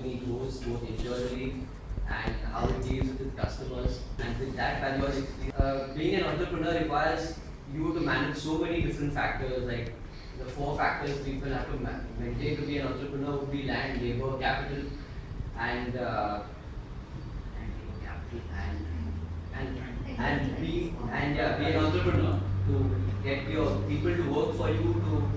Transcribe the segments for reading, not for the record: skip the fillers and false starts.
company grows both internally and how it deals with customers. And with that value experience, being an entrepreneur requires you to manage so many different factors. Like the 4 factors people have to maintain to be an entrepreneur would be land, labor, capital, and be an entrepreneur to get your people to work for you, to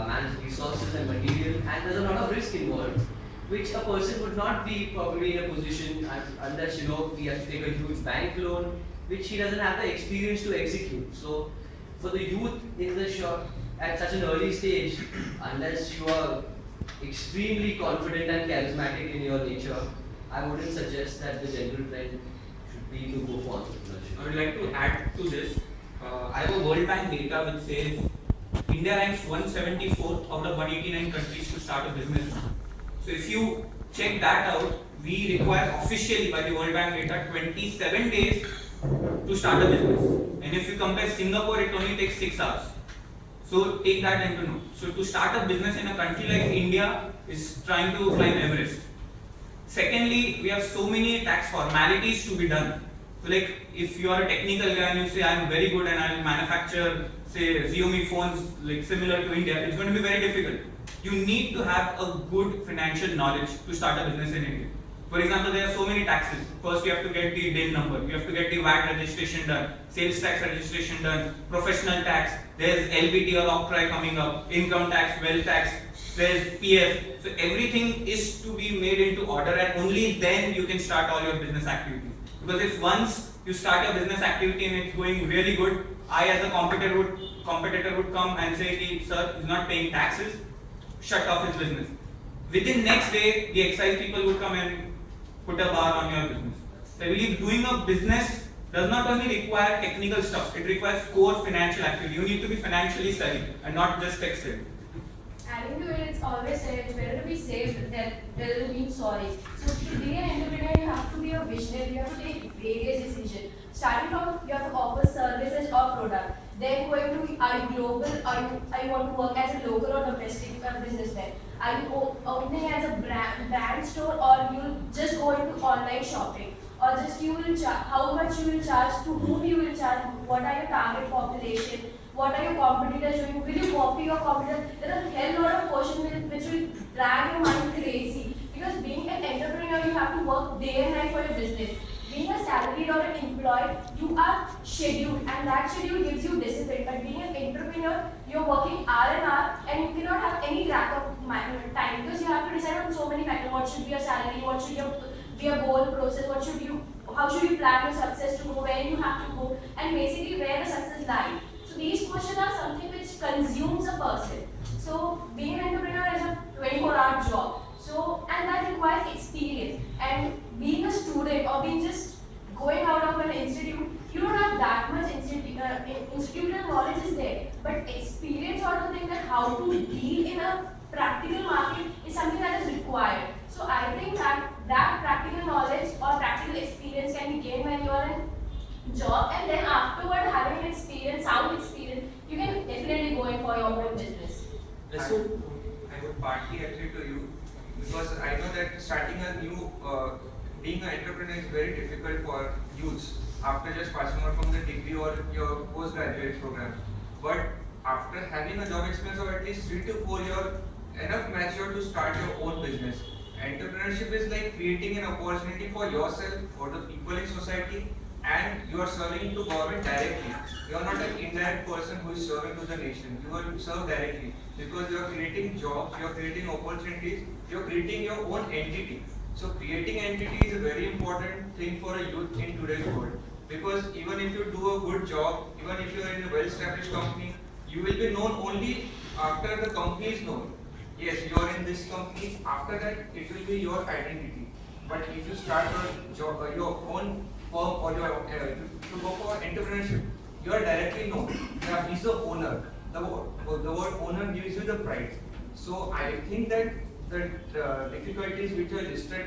manage resources and material, and there's a lot of risk involved, which a person would not be probably in a position unless he has to take a huge bank loan, which he doesn't have the experience to execute. So for the youth in the shop at such an early stage, unless you are extremely confident and charismatic in your nature, I wouldn't suggest that the general trend should be to go for entrepreneurship. I would like to add to this. I have a World Bank data which says India ranks 174th out of 189 countries to start a business. So if you check that out, we require officially by the World Bank data 27 days to start a business. And if you compare Singapore, it only takes 6 hours. So take that into note. So to start a business in a country like India is trying to climb Everest. Secondly, we have so many tax formalities to be done. So like if you are a technical guy and you say I am very good and I will manufacture say Xiaomi phones like similar to India, it's going to be very difficult. You need to have a good financial knowledge to start a business in India. For example, there are so many taxes. First, you have to get the DIN number, you have to get the VAT registration done, sales tax registration done, professional tax, there's LBT or octroi coming up, income tax, wealth tax, there's PF. So everything is to be made into order, and only then you can start all your business activities. Because if once you start your business activity and it's going really good, I as a competitor would come and say, sir, he's not paying taxes, shut off his business. Within next day, the excise people would come and put a bar on your business. So I believe doing a business does not only require technical stuff, it requires core financial activity. You need to be financially savvy and not just tech savvy. Adding to it, it's always said it's better to be safe than being sorry. So to be an entrepreneur, you have to be a visionary, you have to take various decisions. Starting from, you have to offer services or product. Then going to, are you global, are you want to work as a local or domestic businessman? Are you opening as a brand store, or you just go into online shopping? Or just you will how much you will charge, to whom you will charge, what are your target population, what are your competitors doing, will you copy your competitors? There are a hell lot of questions which will drag your mind crazy. Because being an entrepreneur, you have to work day and night for your business. Being a salaried or an employee, you are scheduled, and that schedule gives you discipline. But being an entrepreneur, you're working hour and hour, and you cannot have any track of time, because you have to decide on so many factors. What should be your salary? What should be a goal process? How should you plan your success to go? Where you have to go? And basically where the success lies. So these questions are something which consumes a person. So being an entrepreneur is a 24-hour job. So, and that requires experience. And being a student or being just going out of an institute, you don't have that much institutional knowledge is there. But experience or the thing that how to deal in a practical market is something that is required. So I think that practical knowledge or practical experience can be gained when you are in job, and then afterward having an experience, sound experience, you can definitely go in for your own business. I would partly agree to you, because I know that starting a new, being an entrepreneur is very difficult for youths after just passing out from the degree or your postgraduate program. But after having a job experience of at least 3 to 4 years, enough mature to start your own business. Entrepreneurship is like creating an opportunity for yourself, for the people in society, and you are serving to government directly. You are not an indirect person who is serving to the nation. You are served directly because you are creating jobs, you are creating opportunities, you are creating your own entity. So creating entity is a very important thing for a youth in today's world, because even if you do a good job, even if you are in a well-established company, you will be known only after the company is known. Yes, you are in this company, after that it will be your identity. But if you start your own firm, or to go for entrepreneurship, you are directly known. Yeah, he's the owner. The word owner gives you the pride. So I think that the difficulties which are listed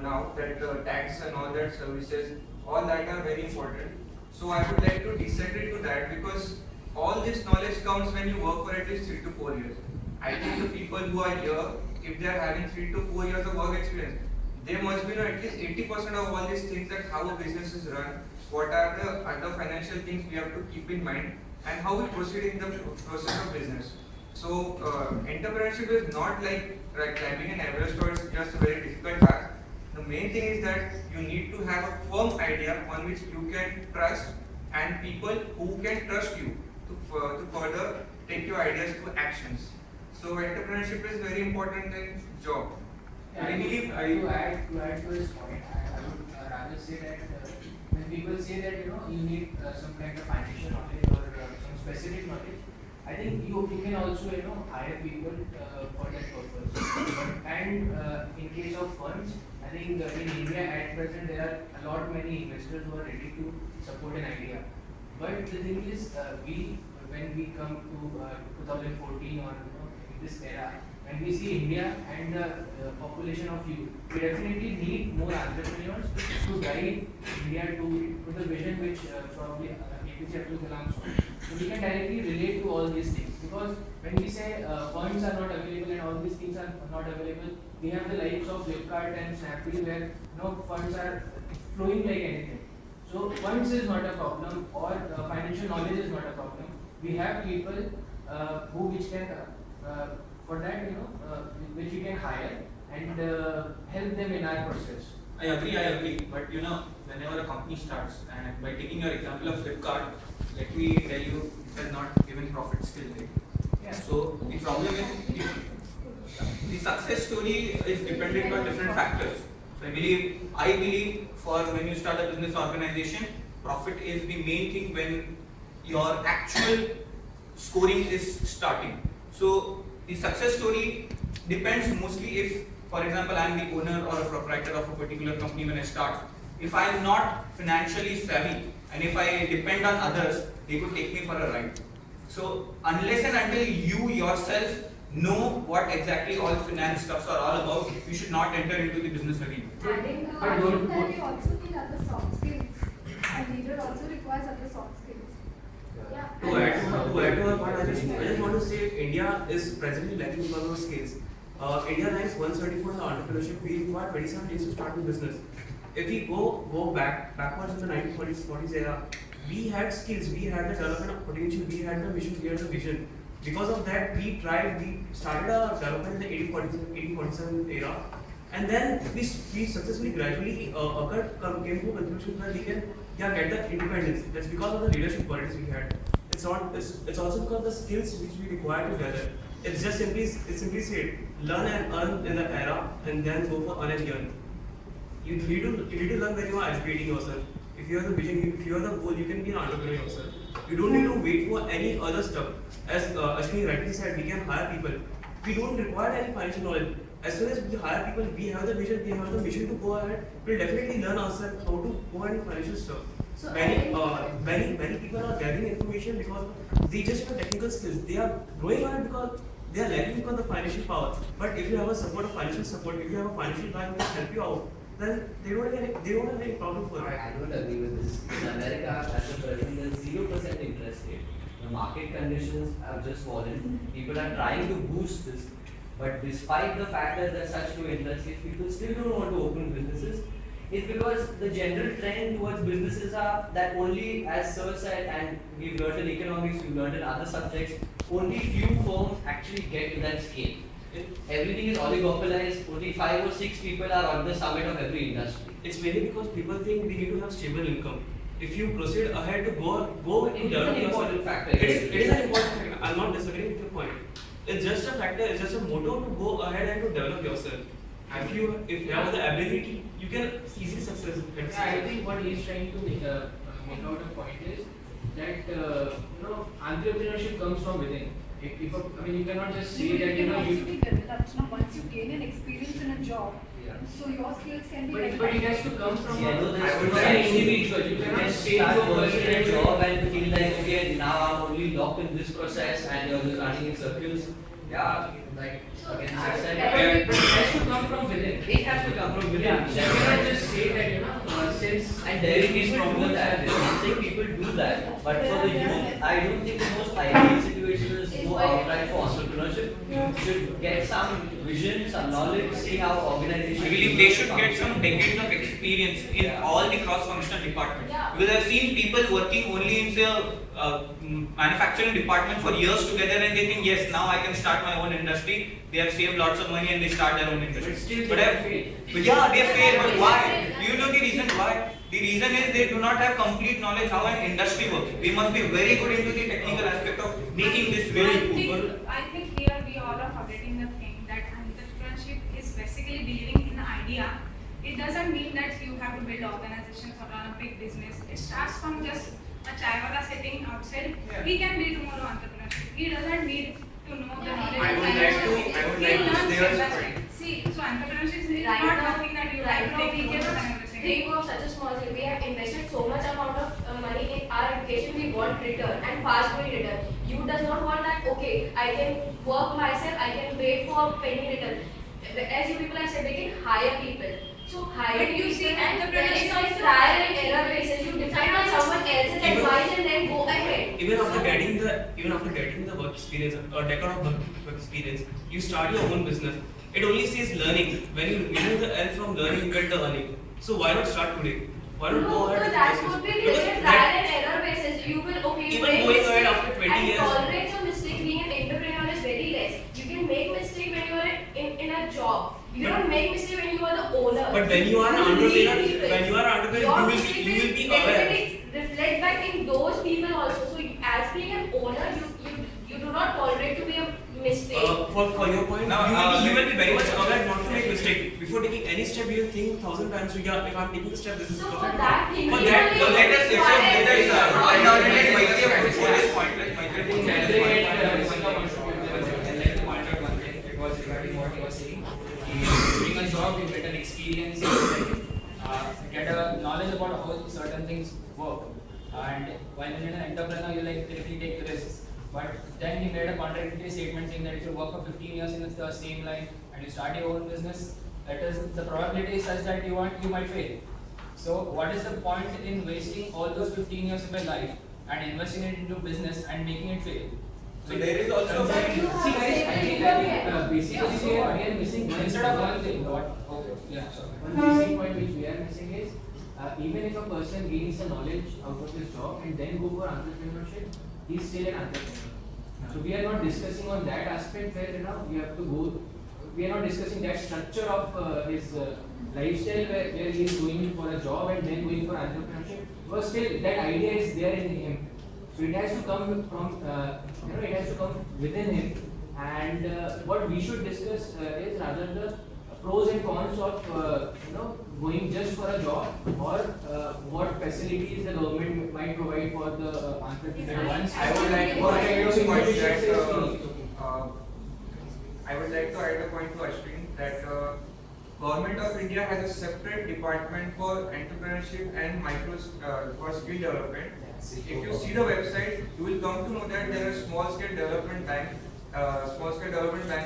now, that tax and all that services, all that are very important. So I would like to disagree to that, because all this knowledge comes when you work for at least 3 to 4 years. I think the people who are here if they are having 3 to 4 years of work experience, they must be know at least 80% of all these things, that how a business is run, what are the other financial things we have to keep in mind, and how we proceed in the process of business. So entrepreneurship is not like climbing an Everest, or it's just a very difficult task. The main thing is that you need to have a firm idea on which you can trust, and people who can trust you to further take your ideas to actions. So entrepreneurship is very important in job. I believe to add to his point, I would rather say that when people say that you need some kind of financial knowledge or some specific knowledge, I think you can also hire people for that purpose. And in case of funds, I think in India at present there are a lot many investors who are ready to support an idea. But the thing is, when we come to 2014 or in this era, when we see India and the population of youth, we definitely need more entrepreneurs to guide India to the vision which probably APJ Abdul Kalam saw. So we can directly relate to all these things, because when we say funds are not available and all these things are not available, we have the likes of Flipkart and Snapdeal where funds are flowing like anything. So funds is not a problem, or financial knowledge is not a problem. We have people which can for that which we can hire and help them in our process. I agree. But whenever a company starts, and by taking your example of Flipkart, let me tell you, it has not given profit still, right? Yeah. So the problem is the success story is dependent on different factors. So I believe for when you start a business organization, profit is the main thing when your actual scoring is starting. So the success story depends mostly if, for example, I am the owner or a proprietor of a particular company when I start. If I am not financially savvy and if I depend on others, they could take me for a ride. So unless and until you yourself know what exactly all finance stuffs are all about, you should not enter into the business arena. I think that we also need other soft skills. A leader also requires other soft skills. Yeah. To add to her point, I just want to say India is presently lacking because of skills. India ranks 134 in the entrepreneurship. We require 27 days to start a business. If we go backwards in the 1940s, 40s era, we had skills, we had the development of potential, we had the mission, we had the vision. Because of that, we started our development in the 1847 era, and then we successfully gradually came to a conclusion that we can get the independence. That's because of the leadership qualities we had. It's also because of the skills which we require together. It's simply said, learn and earn in the era, and then go for earn and earn. You need to learn when you are educating yourself. If you have the vision, if you have the goal, you can be an entrepreneur yourself. You don't need to wait for any other stuff. As Ashwini rightly said, we can hire people. We don't require any financial knowledge. As soon as we hire people, we have the vision, we have the mission to go ahead. We'll definitely learn ourselves how to go ahead in financial stuff. So Many people are gathering information because they just have technical skills. They are growing on it because they are lacking because of the financial power. But if you have a financial support, if you have a financial guy who can help you out, then they don't have any problem for it. I don't agree with this. In America, at the present, there's 0% interest rate. The market conditions have just fallen. People are trying to boost this. But despite the fact that there's such low interest rates, people still don't want to open businesses. It's because the general trend towards businesses are that only, as Sir said, and we've learned in economics, we've learned in other subjects, only few firms actually get to that scale. Everything is oligopolized, only 5 or 6 people are on the summit of every industry. It's mainly because people think we need to have stable income. If you proceed ahead to go It to is develop an important yourself, factor. it is an important factor. I'm not disagreeing with your point. It's just a factor. It's just a motto to go ahead and to develop yourself. If you have the ability, you can easily success. I think what he's trying to make out a point is that entrepreneurship comes from within. You cannot just say that can also be developed. Once you gain an experience in a job, Yeah. so your skills can be but it has to come from See, I know there's an so many individual. You You cannot can say start to a working in a person job and feel like, okay, now I'm only locked in this process and you're just running in circles. Yeah, like again, I said, But it has to come from within. it has to come from within. Yeah, you cannot just say that since And there is problem with that. I'm saying people do that. But for the youth, I don't think the most ideal situation is go outright for entrepreneurship. entrepreneurship should get some vision, some knowledge, see how organizations. I believe they should get some decades of experience in all the cross-functional departments. Yeah. Because I've seen people working only in the manufacturing department for years together, and they think, yes, now I can start my own industry. They have saved lots of money and they start their own industry. But still But they I've- fail. But yeah, they fail. But why? Do you know the reason why? The reason is they do not have complete knowledge how an industry works. They must be very good into the technical aspect of making this very cool. I think here we all are forgetting the thing that entrepreneurship is basically believing in the idea. It doesn't mean that you have to build organizations or run a big business. It starts from just a chaiwala sitting outside. He can be tomorrow entrepreneurship. He doesn't need to know the knowledge. I would like to stay on point. See, so entrepreneurship is Right not now- something that you right have to now take we notes can and everything. think of such a small thing. We have invested so much amount of money in our education. We want return and fast moving return. You does not want that. Okay, I can work myself. I can wait for penny return. As you people have said, they can hire people. So hire But you people see, and then entrepreneurship it's on is trial and error basis. You decide on someone else's advice and then go ahead. Even after getting the work experience or decade of work experience, you start your own business. It only says learning. When you remove the L from learning, you get the earning. So why not start today? Why not go ahead No, and that do would this? be Because like a that- trial and error basis. You will okay. Even make going ahead mistake after 20 and years. tolerance of mistake. Being an entrepreneur is very less. You can make mistake when you are in a job. You But- don't make mistake when you are the owner. But when you are an lead entrepreneur, people. when you are an entrepreneur, Your you mistake will be aware. definitely reflect back in those people also. So you, as being an owner, you do not tolerate to be a mistake. For your point, Now, you will be very much aware not to make mistake. Before taking any step, you will think 1,000 times. So yeah, if I'm taking the step, this is So for perfect. that thing, For you that, only so Let us require let us a- I now let Maitreya put this point. Let Maitreya put this point. I'd like to point out one thing. It was regarding what you were saying. During a job, you get an experience, you get a knowledge about how certain things work. And while in an entrepreneur, you like directly take risks. But then he made a contradictory statement saying that if you work for 15 years in the same line and you start your own business, that is the probability is such that you might fail. So what is the point in wasting all those 15 years of your life and investing it into business and making it fail? So there is also But you See have guys, saved I your think head. basically we are again missing one Instead of one thing, what? Okay, yeah, sorry. One basic point which we are missing is even if a person gains the knowledge out of his job and then go for entrepreneurship, he is still an entrepreneur. So we are not discussing on that aspect where we have to go. We are not discussing that structure of his lifestyle where he is going for a job and then going for entrepreneurship. Because still that idea is there in him. So it has to come from it has to come within him. And what we should discuss is rather the pros and cons of going just for a job or what facilities the government might provide for the entrepreneur. Once I would like to add a point that I would like to add a point to Ashwin that Government of India has a separate department for entrepreneurship and for skill development. If you see the website, you will come to know that there is Small Scale Development Bank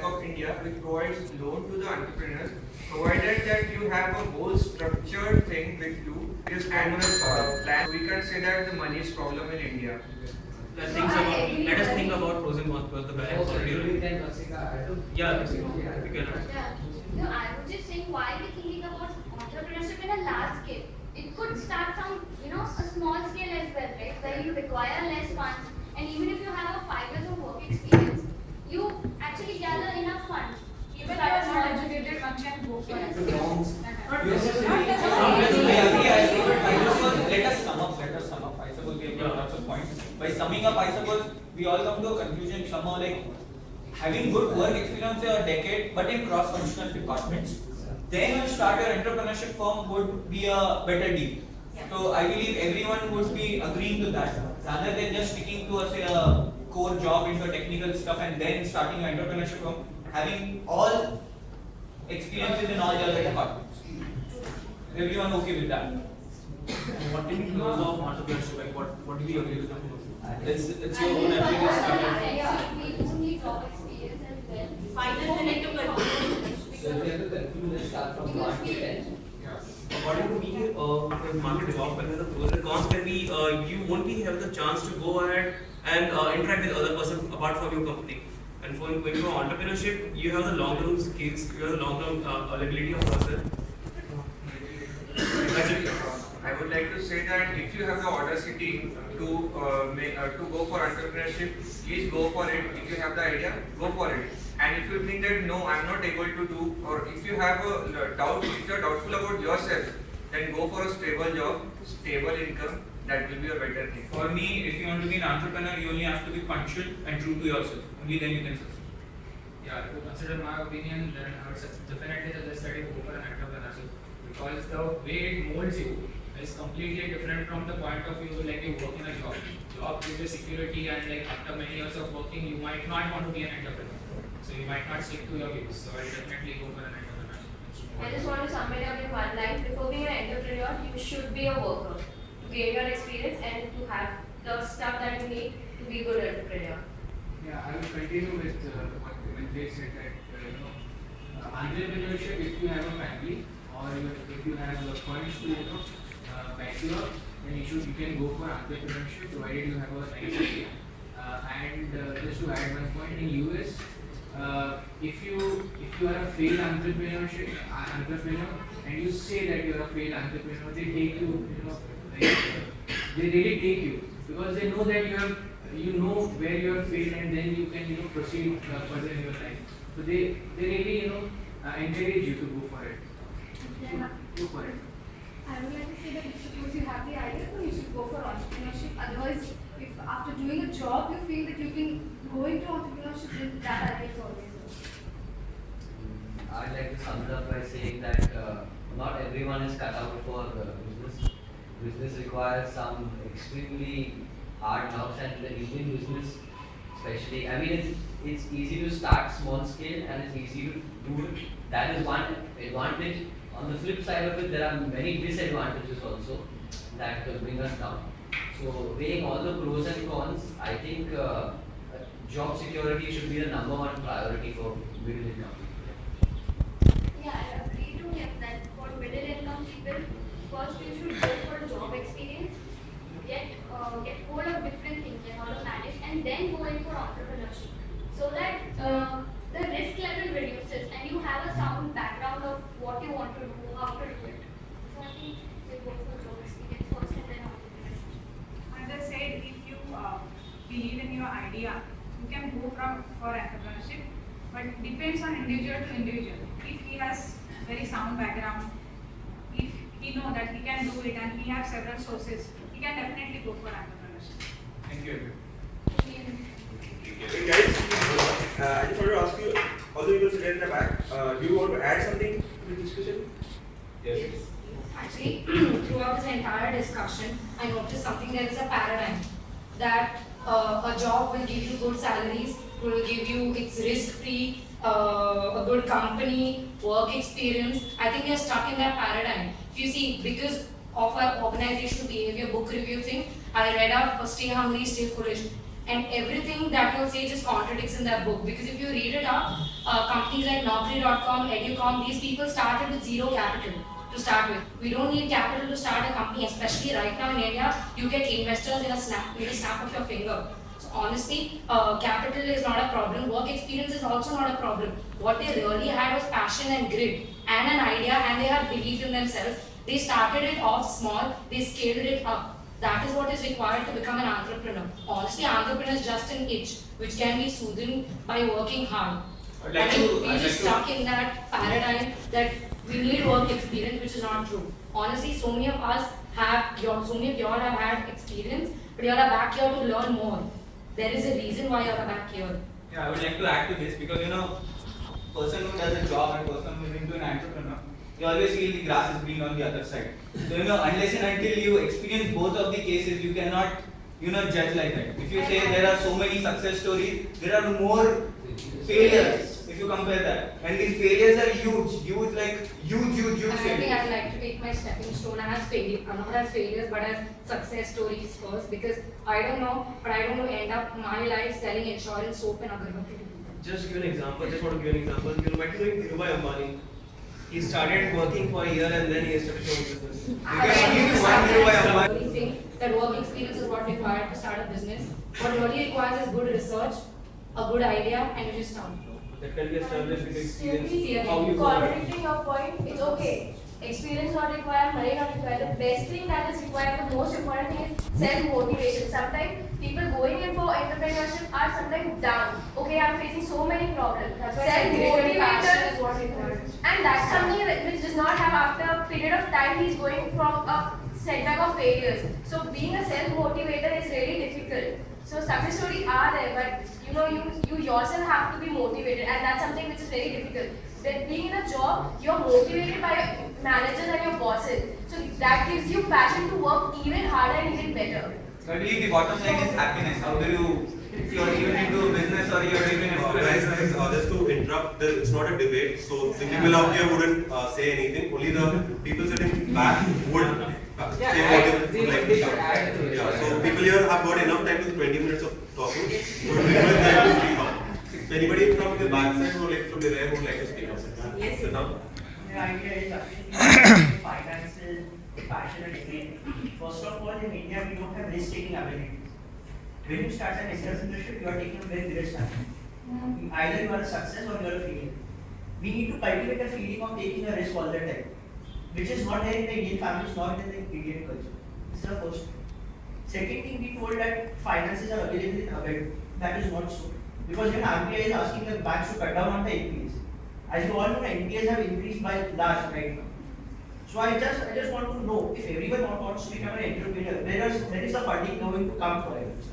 of India, which provides loan to the entrepreneurs, provided that you have a whole structured thing with you. This annual plan. We can say that the money is problem in India. Let us think about pros and cons because the balance already. Yeah, we can. Yeah. No, I was just saying why we thinking about entrepreneurship in a large scale. It could start from a small scale as well, right? Where you require less funds, and even if you have a 5 years of work experience, you actually gather enough funds. Even if you are not educated, one can go for it. Let us sum up. I suppose we have got lots of points. By summing up, I suppose we all come to a conclusion somehow like having good work experience a decade, but in cross-functional departments, then you start your entrepreneurship firm would be a better deal. So I believe everyone would be agreeing to that, rather than just sticking to a core job into technical stuff and then starting your entrepreneurship firm, having all experiences in all the other departments. Everyone okay with that? What can you close off entrepreneurship? Like what do you agree with? It's I your own mean, application. we do need job experience as well. Finally, we need to conclude. So if you have to conclude and start from 1 to 10. According to me, with market development, the pros and cons can be you won't be have the chance to go ahead and interact with other person apart from your company. And for going for entrepreneurship, you have the long-term skills, you have the long-term ability of person. That's it. I would like to say that if you have the audacity to go for entrepreneurship, please go for it. If you have the idea, go for it. And if you think that no, I'm not able to do, or if you have a doubt, if you are doubtful about yourself, then go for a stable job, stable income. That will be a better thing. For me, if you want to be an entrepreneur, you only have to be punctual and true to yourself. Only then you can succeed. Yeah, if you consider my opinion, then I would definitely suggest that you go for an entrepreneurship, because the way it molds you is completely different from the point of view like you work in a job. Job gives you security, and like after many years of working, you might not want to be an entrepreneur. So you might not stick to your views. So I definitely go for an entrepreneurship. I just want to sum it up in one line. Before being an entrepreneur, you should be a worker to gain your experience and to have the stuff that you need to be a good entrepreneur. Yeah, I will continue with what they said that entrepreneurship, if you have a family or if you have the funds to back you up, then you can go for entrepreneurship provided you have a nice idea. And just to add one point, in US, if you are a failed entrepreneur and you say that you are a failed entrepreneur, they take you, they really take you because they know that you know where you have failed, and then you can proceed further in your life. So they really encourage you to go for it. Yeah. Go for it. I would like to say that suppose you have the idea, so you should go for entrepreneurship. Otherwise, if after doing a job you feel that you can go into entrepreneurship, then that idea is always there. I'd like to sum it up by saying that not everyone is cut out for business. Business requires some extremely hard knocks, and the Indian business, especially, I mean, it's easy to start small scale and it's easy to do it. That is one advantage. On the flip side of it, there are many disadvantages also that bring us down. So, weighing all the pros and cons, I think job security should be the number one priority for middle income people. Yeah, I agree to him that for middle income people, first you should go for job experience, get hold of different things and how to manage, and then go in for entrepreneurship, so that the risk level reduces and you have a sound background of what you want to do, how to do it. So I think you go for job experience first and then entrepreneurship. As I said, if you believe in your idea, you can go for entrepreneurship, but it depends on individual to individual. If he has very sound background, if he know that he can do it and he has several sources, he can definitely go for entrepreneurship. Thank you. Hey guys, I just want to ask you, all the people sitting in the back, do you want to add something to the discussion? Yes. Actually, throughout this entire discussion, I noticed something. There is a paradigm that a job will give you good salaries, will give you it's risk-free, a good company, work experience. I think we are stuck in that paradigm. If you see, because of our organizational behavior book review thing, I read up Stay Hungry, Stay Foolish. And everything that will say just contradicts in that book, because if you read it up, companies like Naukri.com, Educom, these people started with zero capital to start with. We don't need capital to start a company, especially right now in India. You get investors in a snap of your finger. So honestly, capital is not a problem. Work experience is also not a problem. What they really had was passion and grit and an idea, and they had belief in themselves. They started it off small, they scaled it up. That is what is required to become an entrepreneur. Honestly, entrepreneur is just an itch which can be soothed by working hard. I think we just stuck in that paradigm that we need work experience, which is not true. Honestly, so many of us have, so many of y'all have had experience, but y'all are back here to learn more. There is a reason why y'all are back here. Yeah, I would like to add to this because person who does a job and person who is into an entrepreneur, you always feel the grass is green on the other side. So unless and until you experience both of the cases, you cannot judge like that. If you say there are so many success stories, there are more failures if you compare that. And these failures are huge And I think failures. I'd like to take my stepping stone as failure, not as failures, but as success stories first, because I don't know, but I don't want to end up my life selling insurance, soap and agarbatti. Just give an example. Just want to give an example. You might be knowing Dhirubhai Ambani. He started working for a year and then he started his own business. I really think that work experience is what required to start a business. What really requires is good research, a good idea and you just start. That can be established with experience. Simply How you go contradicting your point, it's okay. Experience not required, money not required. The best thing that is required, the most important thing is self-motivation. Sometimes people going in for entrepreneurship are sometimes down. Okay, I'm facing so many problems. Self-motivated is what required. and that's something which does not have after a period of time he's going from a setback of failures. So being a self-motivator is really difficult. So success stories are there, but you yourself have to be motivated, and that's something which is very difficult. That being in a job, you're motivated by your managers and your bosses. So that gives you passion to work even harder and even better. So I believe the bottom line is happiness. How do you, if you're even into business or you're even into Guys, just to interrupt, it's not a debate. So the people out here wouldn't say anything. Only the people sitting back would say what they would like to say. Yeah. So people here have got enough time to 20 minutes of talking. So people have to speak up. So anybody from the back side or like from the rear would like to speak up? Yes. So now. The idea is actually finances, passion and everything. First of all, in India, we don't have risk-taking ability. When you start an entrepreneurship, you are taking a very risk. Either you are a success or you are a failure. We need to cultivate a feeling of taking a risk all the time, which is not there in the Indian families, not in the Indian culture. This is the first thing. Second thing, we told that finances are available in abundance. That is not so. Because when RBI is asking the banks to cut down on the NPAs, as you all know, the NPAs have increased by large right now. So I just want to know if everyone wants to become an entrepreneur, where is the funding going to come for it?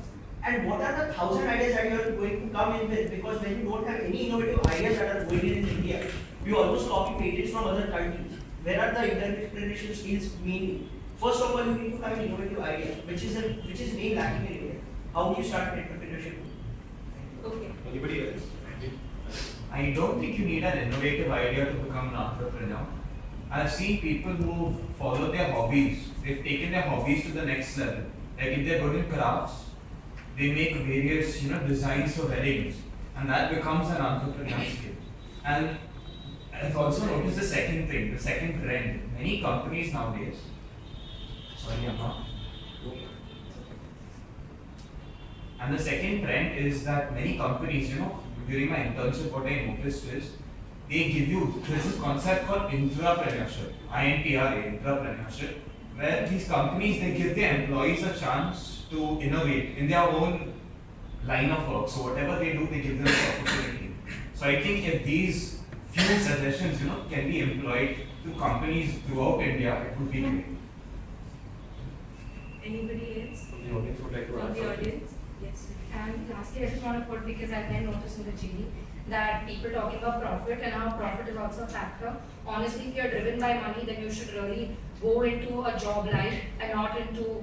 And what are the 1,000 ideas that you are going to come in with? Because when you don't have any innovative ideas that are going in India, you almost copy patents from other countries. Where are the entrepreneurship skills mainly? First of all, you need to have an innovative idea, which is really lacking in India. How do you start an entrepreneurship? Okay. Anybody else? I don't think you need an innovative idea to become an entrepreneur. I've seen people who follow their hobbies. They've taken their hobbies to the next level. Like if they're good in crafts, they make various designs for weddings, and that becomes an entrepreneur skill. And I've also noticed the second thing, the second trend. Many companies nowadays. Sorry, I'm not. And the second trend is that many companies, during my internship, what I noticed is they give you, there's this concept called intrapreneurship, INTRA, intrapreneurship, where these companies, they give their employees a chance to innovate in their own line of work. So whatever they do, they give them the opportunity. So I think if these few suggestions, can be employed to companies throughout India, it would be great. Anybody else? The audience would like to From ask the something. audience? Yes. And lastly, I just want to put, because I then noticed in the GD that people talking about profit and how profit is also a factor. Honestly, if you're driven by money, then you should really go into a job life and not into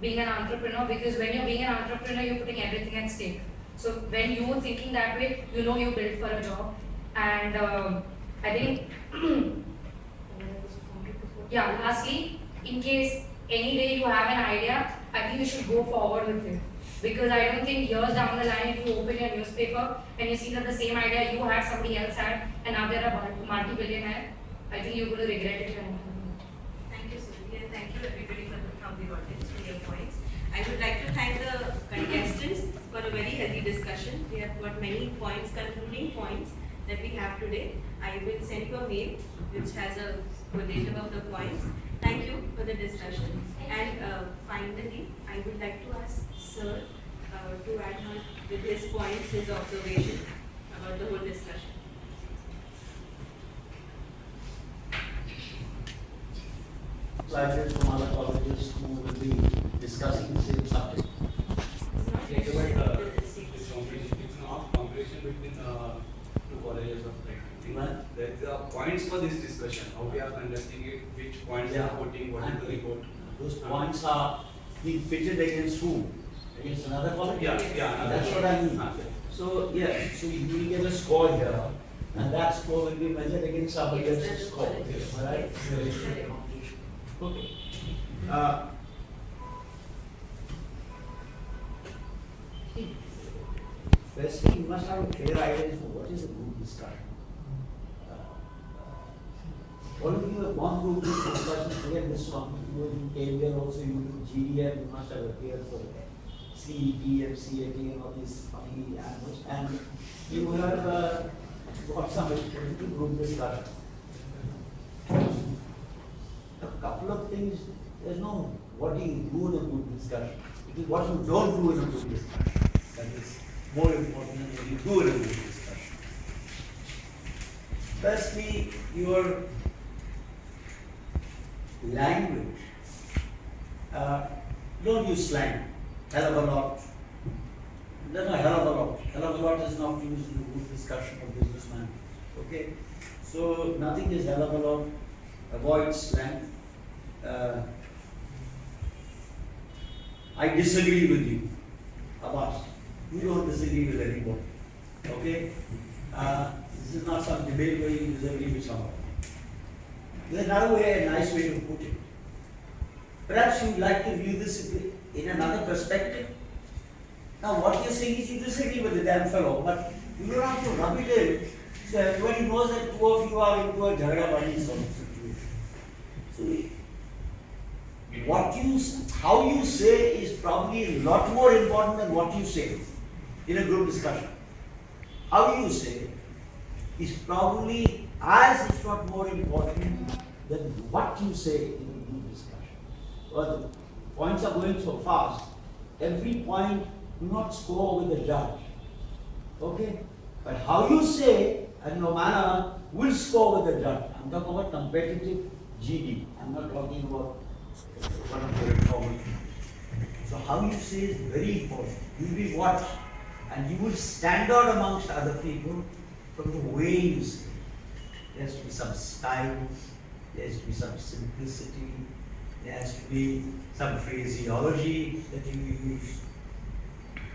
being an entrepreneur, because when you're being an entrepreneur, you're putting everything at stake. So when you're thinking that way, you built for a job. And I think, yeah, lastly, in case any day you have an idea, I think you should go forward with it. Because I don't think years down the line, if you open your newspaper and you see that the same idea you had, somebody else had, and now they're a multi-billionaire, I think you're going to regret it. Thank you, Suruchi, and thank you everybody from the audience for your points. I would like to thank the contestants for a very healthy discussion. We have got many points, concluding points that we have today. I will send you a mail which has a quotation of the points. Thank you for the discussion. And finally, I would like to ask Sir to add on with his points, his observation about the whole discussion. Graduates from other colleges who will be discussing the same subject. It's not It's not competition between two colleges of Right. There are points for this discussion. How we are conducting it, which points Yeah. are quoting, what is the report. Those points are being pitted against whom? Against another college? Yeah, yeah. That's what I mean. So, yeah, so you will get a score here, and that score will be measured against somebody else's score, right? Okay. Firstly, you must have a clear idea as to what is a group discussion. All of you have gone through this discussion, forget this one, you came here also, you do GDM, you must have appeared for it. CET and CAT and all these funny animals, and you have got some into group discussion. A couple of things, there's no what do you do in a group discussion. It is what you don't do in a group discussion that is more important than what you do in a group discussion. Firstly, your language. Don't use slang. Hell of a lot. There's no hell of a lot. Hell of a lot is not used in a group discussion of businessmen. Okay? So nothing is hell of a lot. Avoid slang. I disagree with you, Abbas. You don't disagree with anyone. Okay? This is not some debate where you disagree with someone. There's another way, a nice way to put it. Perhaps you'd like to view this in another perspective. Now, what you're saying is you disagree with the damn fellow, but you don't have to rub it in so everybody knows that two of you are into a jagda badi sort of situation. So, how you say is probably a lot more important than what you say in a group discussion. How you say is probably as if not more important than what you say in a group discussion. Well, the points are going so fast, every point do not score with the judge. Okay? But how you say and your manner will score with the judge. I'm talking about competitive GD. I'm not talking about one of the reformers. So how you say is very important. You will be watched and you will stand out amongst other people from the way you say. There has to be some style, there has to be some simplicity, there has to be some phraseology that you use.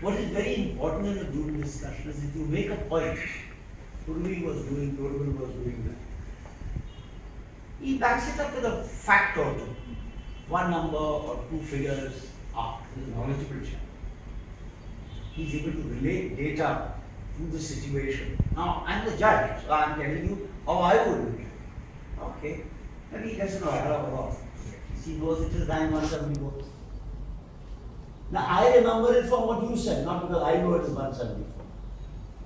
What is very important in a group discussion is if you make a point, Purvi was doing that. He backs it up with a fact or two. One number or two figures. He's a knowledgeable chap. He's able to relate data to the situation. Now, I'm the judge, so I'm telling you how I would do it. Okay. Maybe he doesn't know a hell of a lot. He knows it is 9174. Now, I remember it from what you said, not because I know it is 174.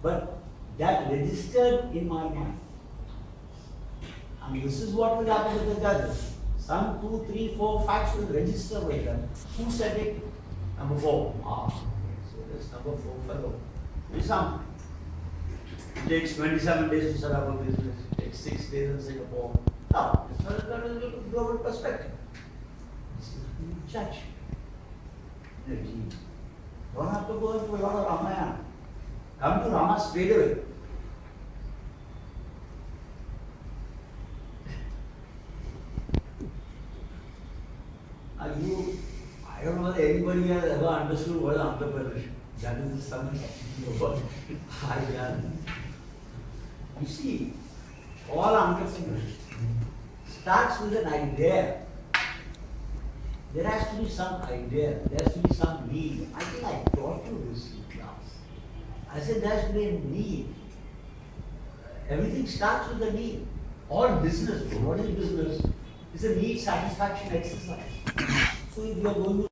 But that registered in my mind. And this is what will happen with the judges. Some 2, 3, 4 facts will register with them. Who said it? Number 4. So there's number 4 fellow. Some. It takes 27 days to set up a business. It takes 6 days in Singapore. Now, it's not a global perspective. This is a judge. Don't have to go into a lot of Ramayana. Come to Rama straight away. I don't know whether anybody has ever understood what is entrepreneurship. That is something I learned. You see, all entrepreneurship starts with an idea. There has to be some idea, there has to be some need. I think I taught you this in class. I said there has to be a need. Everything starts with a need. All business, what is business? It's a need satisfaction exercise. So if you are going to